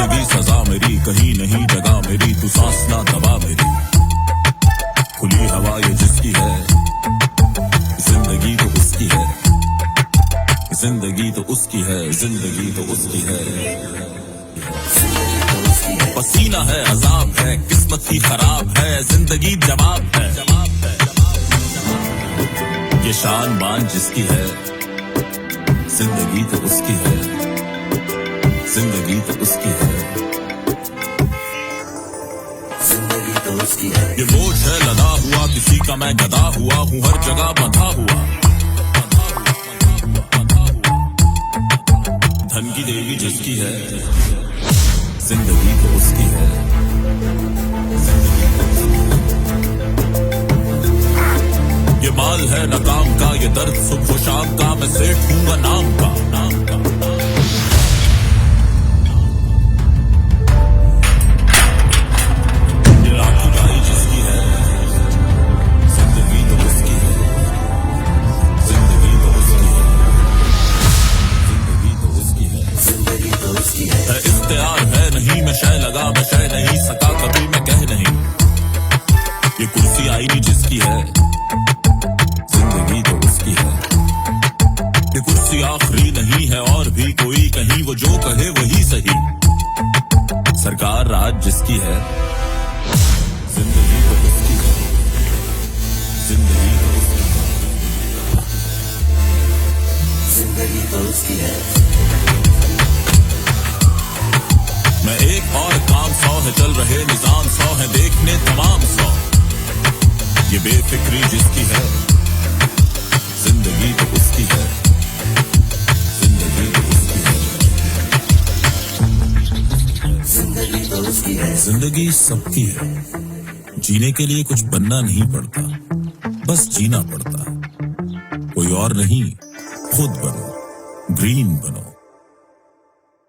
जिंदगी सजा मेरी, कहीं नहीं जगह मेरी, तू सांस ना दबा मेरी। खुली हवा ये जिसकी है, जिंदगी तो उसकी है, जिंदगी तो उसकी है, जिंदगी तो उसकी है। पसीना है, अजाब है, किस्मत ही खराब है, जिंदगी जवाब है। ये शान बान जिसकी है, जिंदगी तो उसकी है, जिंदगी तो उसकी है, जिंदगी तो उसकी है। ये बोझ है लदा हुआ, किसी का मैं गदा हुआ हूँ, हर जगह बंधा हुआ। धन की देवी जिसकी है, जिंदगी तो उसकी है, जिंदगी तो उसकी है। ये माल है न काम का, ये दर्द सुबह शाम का, मैं सेठ हूँगा नाम का, नाम का। ये लाठी गाई जिसकी है, जिंदगी तो उसकी है, जिंदगी तो उसकी है, जिंदगी तो उसकी है, जिंदगी तो उसकी है। इख्तियार है नहीं मैं शय लगा, मैं शय नहीं सका कभी मैं कह नहीं। ये कुर्सी आई नहीं जिसकी है, जिंदगी तो उसकी है। ये कुर्सी आखिरी नहीं है और भी कोई कहीं, वो जो कहे वही सही। सरकार राज जिसकी है, जिंदगी तो उसकी है, जिंदगी तो उसकी है, जिंदगी तो उसकी है। मैं एक और काम 100 है, चल रहे निजाम 100 है, देखने तमाम 100। ये बेफिक्री जिसकी है, जिंदगी तो उसकी है, जिंदगी तो उसकी है, जिंदगी तो उसकी है। जिंदगी सबकी है, जीने के लिए कुछ बनना नहीं पड़ता, बस जीना पड़ता। कोई और नहीं, खुद बनो, ग्रीन बनो।